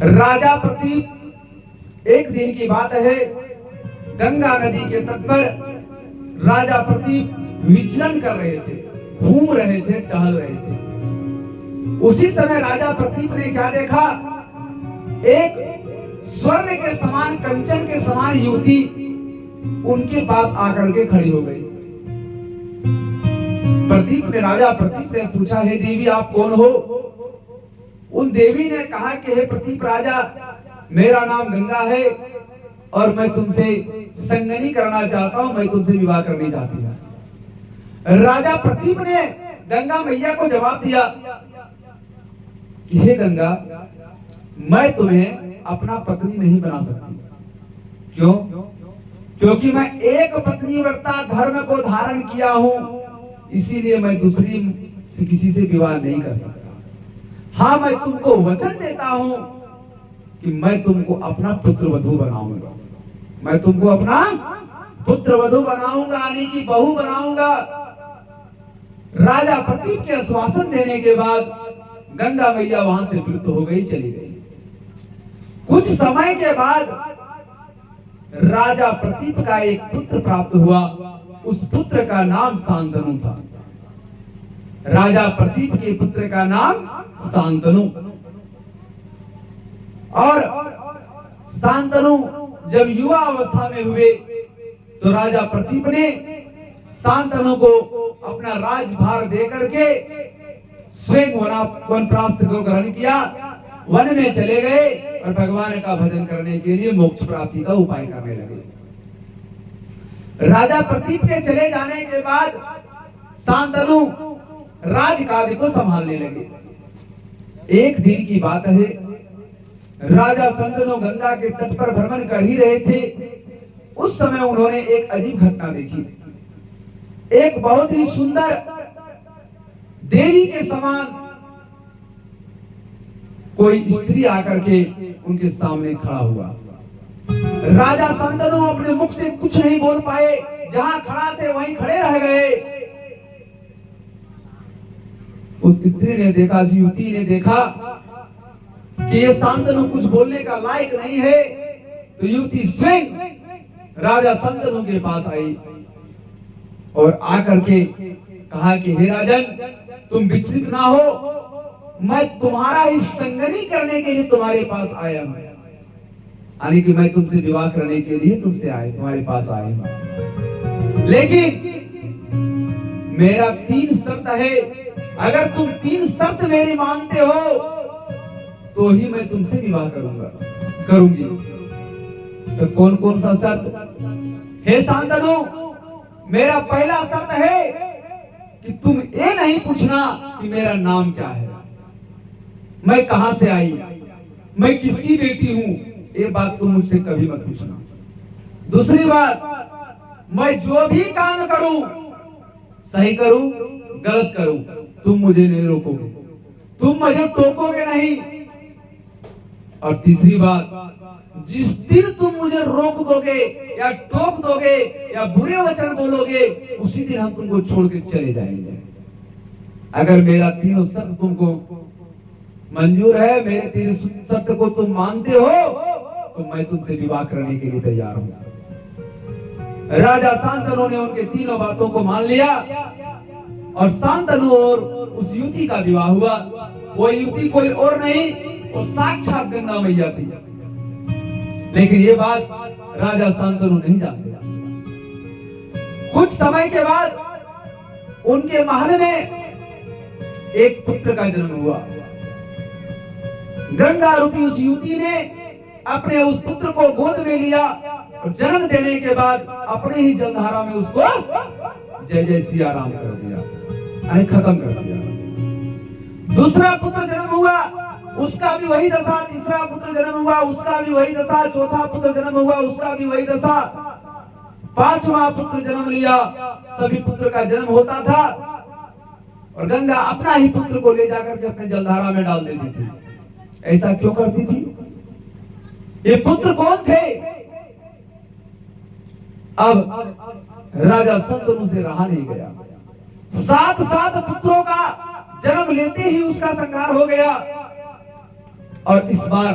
राजा प्रतीप, एक दिन की बात है, गंगा नदी के तट पर राजा प्रतीप विचरण कर रहे थे, घूम रहे थे, टहल रहे थे। उसी समय राजा प्रतीप ने क्या देखा, एक स्वर्ण के समान, कंचन के समान युवती उनके पास आकर के खड़ी हो गई। राजा प्रतीप ने पूछा, हे देवी आप कौन हो? उन देवी ने कहा कि हे प्रतीप राजा, मेरा नाम गंगा है और मैं तुमसे संगनी करना चाहता हूं, मैं तुमसे विवाह करनी चाहती हूं। राजा प्रतीप ने गंगा मैया को जवाब दिया कि हे गंगा, मैं तुम्हें अपना पत्नी नहीं बना सकती। क्यों? क्योंकि मैं एक पत्नी व्रता धर्म को धारण किया हूं, इसीलिए मैं दूसरी से किसी से विवाह नहीं कर सकता। हाँ, मैं तुमको वचन देता हूं कि मैं तुमको अपना पुत्र वधू बनाऊंगा, मैं तुमको अपना पुत्र वधू बनाऊंगा, यानी कि बहू बनाऊंगा। राजा प्रतीप के आश्वासन देने के बाद गंगा मैया वहां से विलुप्त हो गई, चली गई। कुछ समय के बाद राजा प्रतीप का एक पुत्र प्राप्त हुआ, उस पुत्र का नाम शांतनु था। राजा प्रतीप के पुत्र का नाम शांतनु। और शांतनु जब युवा अवस्था में हुए तो राजा प्रतीप ने शांतनु को अपना राजभार देकर के स्वयं वनप्रस्थ को ग्रहण किया, वन में चले गए और भगवान का भजन करने के लिए मोक्ष प्राप्ति का उपाय करने लगे। राजा प्रतीप के चले जाने के बाद शांतनु राजकाज को संभालने लगे। एक दिन की बात है, राजा शांतनु गंगा के तट पर भ्रमण कर ही रहे थे। उस समय उन्होंने एक अजीब घटना देखी। एक बहुत ही सुंदर देवी के समान कोई स्त्री आकर के उनके सामने खड़ा हुआ। राजा शांतनु अपने मुख से कुछ नहीं बोल पाए, जहां खड़ा थे वहीं खड़े रह गए। उस स्त्री ने देखा, युवती ने देखा कि ये शांतनु कुछ बोलने का लायक नहीं है, तो युवती स्वयं राजा शांतनु के पास आई और आकर के कहा कि हे राजन, तुम विचलित ना हो, मैं तुम्हारा इस संगनी करने के लिए तुम्हारे पास आया हूं, यानी कि मैं तुमसे विवाह करने के लिए तुमसे आए, तुम्हारे पास आया हूं। लेकिन मेरा 3 शर्त है, अगर तुम 3 शर्त मेरी मानते हो तो ही मैं तुमसे विवाह करूंगी। तो कौन कौन सा शर्त? हे शांतनु, मेरा पहला शर्त है कि तुम ये नहीं पूछना कि मेरा नाम क्या है, मैं कहां से आई, मैं किसकी बेटी हूं, ये बात तुम मुझसे कभी मत पूछना। दूसरी बात, मैं जो भी काम करूं, सही करूं गलत करूं, तुम मुझे नहीं रोकोगे, तुम मुझे टोकोगे नहीं। और तीसरी बात, जिस दिन तुम मुझे रोक दोगे या टोक दोगे या बुरे वचन बोलोगे, उसी दिन हम तुमको छोड़ के चले जाएंगे। अगर मेरा 3 शर्त तुमको मंजूर है, मेरे 3 शर्त को तुम मानते हो, तो मैं तुमसे विवाह करने के लिए तैयार हूं। राजा शांतनु ने उनके 3 बातों को मान लिया और शांतनु और उस युवती का विवाह हुआ। वो युवती कोई और नहीं, वो साक्षात गंगा मैया थी। लेकिन ये बात राजा शांतनु नहीं जानते। कुछ समय के बाद उनके महल में एक पुत्र का जन्म हुआ। गंगा रूपी उस युवती ने अपने उस पुत्र को गोद में लिया और जन्म देने के बाद अपने ही जलधारा में उसको जय जय सिया राम कर दिया, खत्म कर दिया। दूसरा पुत्र जन्म हुआ, उसका भी वही दशा। तीसरा पुत्र जन्म हुआ, उसका भी वही दशा। चौथा पुत्र जन्म हुआ, उसका भी वही दशा। 5वां पुत्र जन्म लिया। सभी पुत्र का जन्म होता था और गंगा अपना ही पुत्र को ले जाकर के अपने जलधारा में डाल देती थी। ऐसा क्यों करती थी? ये पुत्र कौन थे? अब राजा शांतनु से रहा नहीं गया। 7 पुत्रों का जन्म लेते ही उसका संहार हो गया और इस बार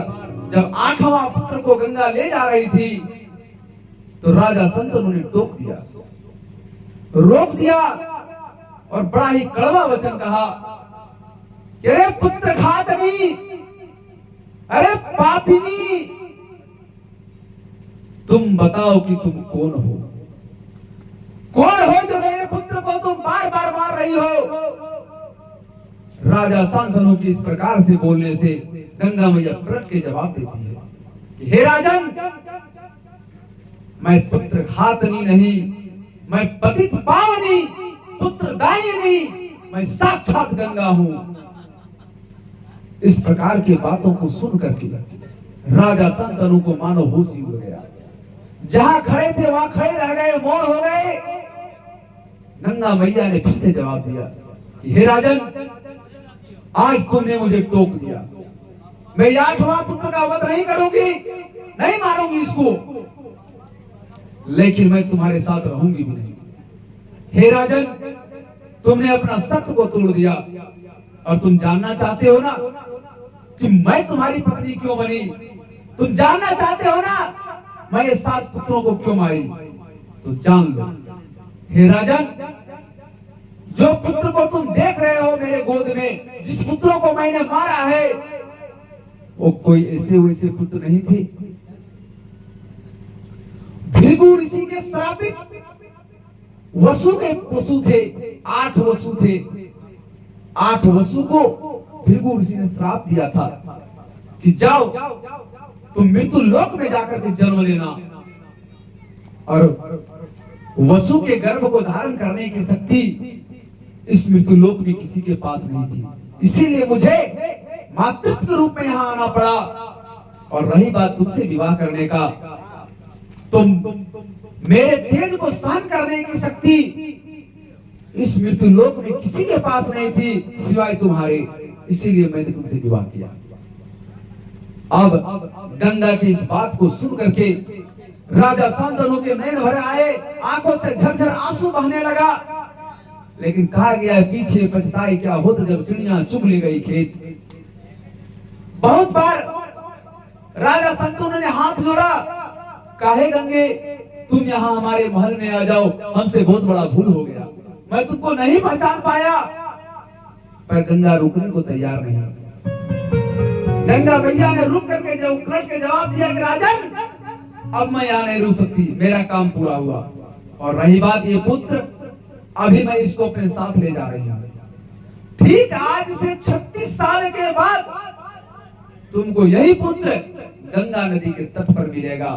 जब 8वां पुत्र को गंगा ले जा रही थी तो राजा शंतनु ने टोक दिया, रोक दिया और बड़ा ही कड़वा वचन कहा कि अरे पुत्र घातनी, अरे पापिनी, तुम बताओ कि तुम कौन हो? कौन हो जो मेरे पुत्र को तुम बार बार मार रही हो? राजा शांतनु की इस प्रकार से बोलने से गंगा मैया पलट के जवाब देती है कि हे राजन, मैं पुत्र घातनी नहीं, मैं पतित पावनी, पुत्र दायिनी, मैं साक्षात गंगा हूं। इस प्रकार की बातों को सुन करके राजा शांतनु को मानो होश ही उड़ गया। जहां खड़े थे वहां खड़े रह गए, मौन हो गए। गंगा मैया ने फिर से जवाब दिया कि हे राजन, आज तुमने मुझे टोक दिया, मैं 8वां पुत्र का वध नहीं करूंगी, नहीं मारूंगी इसको, लेकिन मैं तुम्हारे साथ रहूंगी भी नहीं। हे राजन, तुमने अपना सत्य को तोड़ दिया और तुम जानना चाहते हो ना कि मैं तुम्हारी पत्नी क्यों बनी? तुम जानना चाहते हो ना मैं ये 7 पुत्रों को क्यों मारी? तो जान लो हे राजन, जो पुत्र को तुम देख रहे हो मेरे गोद में, जिस पुत्रों को मैंने मारा है, वो कोई ऐसे वैसे पुत्र नहीं थे। भृगु ऋषि के श्रापित वसु के वसु थे। 8 वसु थे। 8 वसु को भृगु ऋषि ने श्राप दिया था कि जाओ तुम मृत्यु लोक में जाकर के जन्म लेना। और वसु के गर्भ को धारण करने की शक्ति इस मृत्यु लोक में किसी के पास नहीं थी, इसीलिए मुझे मातृत्व के रूप में यहाँ आना पड़ा। और रही बात तुमसे विवाह करने का, तुम मेरे तेज को सहन करने की शक्ति इस मृत्यु लोक में किसी के पास नहीं थी सिवाय तुम्हारे, इसीलिए मैंने तुमसे विवाह किया। अब गंगा की इस बात को सुन करके राजा शांतनु के नयन भरे आए, आंखों से झरझर आंसू बहने लगा। लेकिन कहा गया पीछे पछताई क्या होत जब चिड़िया चुग ले गई खेत। बहुत बार राजा शांतनु ने हाथ जोड़ा, काहे गंगे तुम यहाँ हमारे महल में आ जाओ, हमसे बहुत बड़ा भूल हो गया, मैं तुमको नहीं पहचान पाया। पर गंगा रुकने को तैयार नहीं। गंगा मैया ने रुक करके जब उलट के जवाब दिया कि राजन, अब मैं यहाँ नहीं रुक सकती, मेरा काम पूरा हुआ। और रही बात ये पुत्र, अभी मैं इसको अपने साथ ले जा रही हूँ। ठीक आज से 36 साल के बाद तुमको यही पुत्र गंगा नदी के तट पर मिलेगा।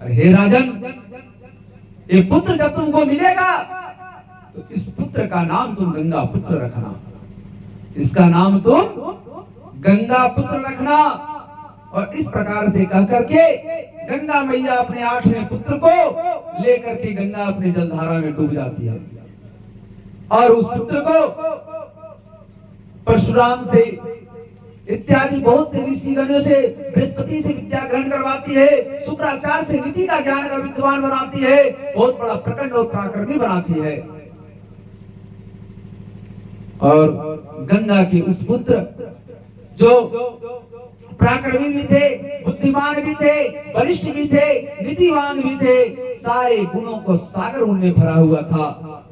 और हे राजन, ये पुत्र जब तुमको मिलेगा तो इस पुत्र का नाम तुम गंगा पुत्र रखना, इसका नाम तुम गंगा पुत्र रखना। और इस प्रकार से कह करके गंगा मैया अपने 8वें पुत्र को लेकर के गंगा अपने जलधारा में डूब जाती है। और उस पुत्र को परशुराम से इत्यादि बहुत से ऋषिगणों से, बृहस्पति से विद्या ग्रहण करवाती है, शुक्राचार्य से नीति का ज्ञान का विद्वान बनाती है, बहुत बड़ा प्रकंड और पराक्रमी बनाती है। और गंगा के उस पुत्र जो पराक्रमी भी थे, बुद्धिमान भी थे, बलिष्ठ भी थे, नीतिवान भी थे, सारे गुणों को सागर उनमें भरा हुआ था।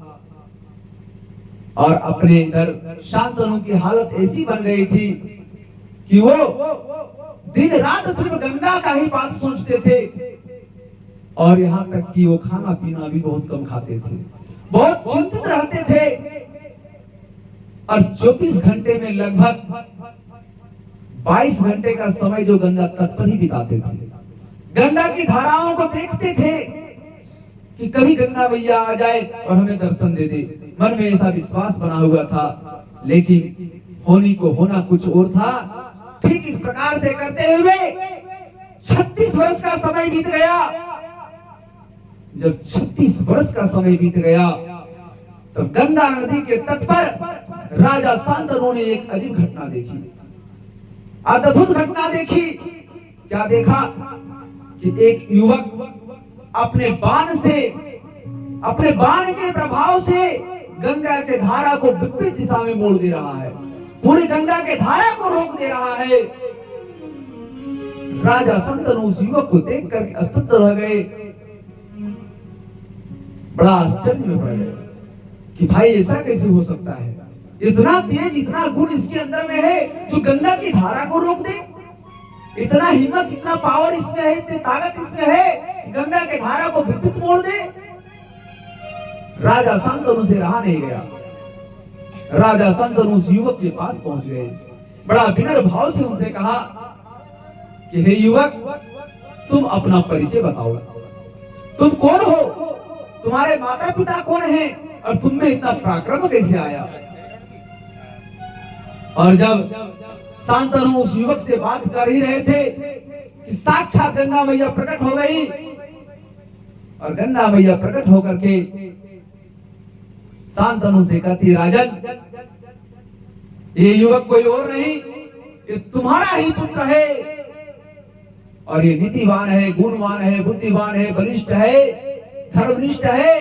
और अपने इधर शांतनु की हालत ऐसी बन गई थी कि वो दिन रात सिर्फ गंगा का ही बात सोचते थे। और यहाँ तक कि वो खाना पीना भी बहुत कम खाते थे, बहुत चिंतित रहते थे। और 24 घंटे में लगभग 22 घंटे का समय जो गंगा तट पर ही बिताते थे। गंगा की धाराओं को देखते थे कि कभी गंगा मैया आ जाए और हमें दर्शन दे दे। मन में ऐसा विश्वास बना हुआ था, लेकिन होनी को होना कुछ और था। ठीक इस प्रकार से करते हुए 36 वर्ष का समय बीत गया। जब 36 वर्ष का समय बीत गया तब गंगा नदी के तट पर राजा शांतनु ने एक अजीब घटना देखी, अद्भुत घटना देखी। क्या देखा कि एक युवक अपने बाण के प्रभाव से गंगा के धारा को विपरीत दिशा में मोड़ दे रहा है, पूरी गंगा के धारा को रोक दे रहा है। राजा संतनु उस युवक को देख कर स्तब्ध रह गए, बड़ा आश्चर्य में पड़ गए कि भाई ऐसा कैसे हो सकता है, इतना तेज, इतना गुण इसके अंदर में है जो गंगा की धारा को रोक दे, इतना हिम्मत, इतना पावर इसमें है, इतनी ताकत इसमें है, गंगा के धारा को विद्युत मोड़ दे। राजा शांतनु से रहा नहीं गया, राजा शांतनु उस युवक के पास पहुंच गए, बड़ा विनम्र भाव से उनसे कहा कि हे युवक, तुम अपना परिचय बताओ, तुम कौन हो, तुम्हारे माता पिता कौन हैं और तुम में इतना पराक्रम कैसे आया। और जब शांतनु उस युवक से बात कर ही रहे थे कि साक्षात गंगा मैया प्रकट हो गई, और गंगा मैया प्रकट होकर के शांतनु से कहती, राजन, ये युवक कोई और नहीं, ये तुम्हारा ही पुत्र है, और ये नीतिवान है, गुणवान है, बुद्धिमान है, बलिष्ठ है, धर्मनिष्ठ है।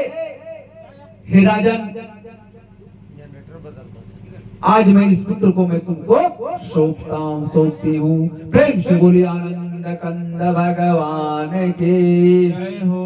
हे राजन, आज मैं इस पुत्र को मैं तुमको सौंपती हूँ। प्रेम से बोलिए आनंद कंद भगवान की जय हो।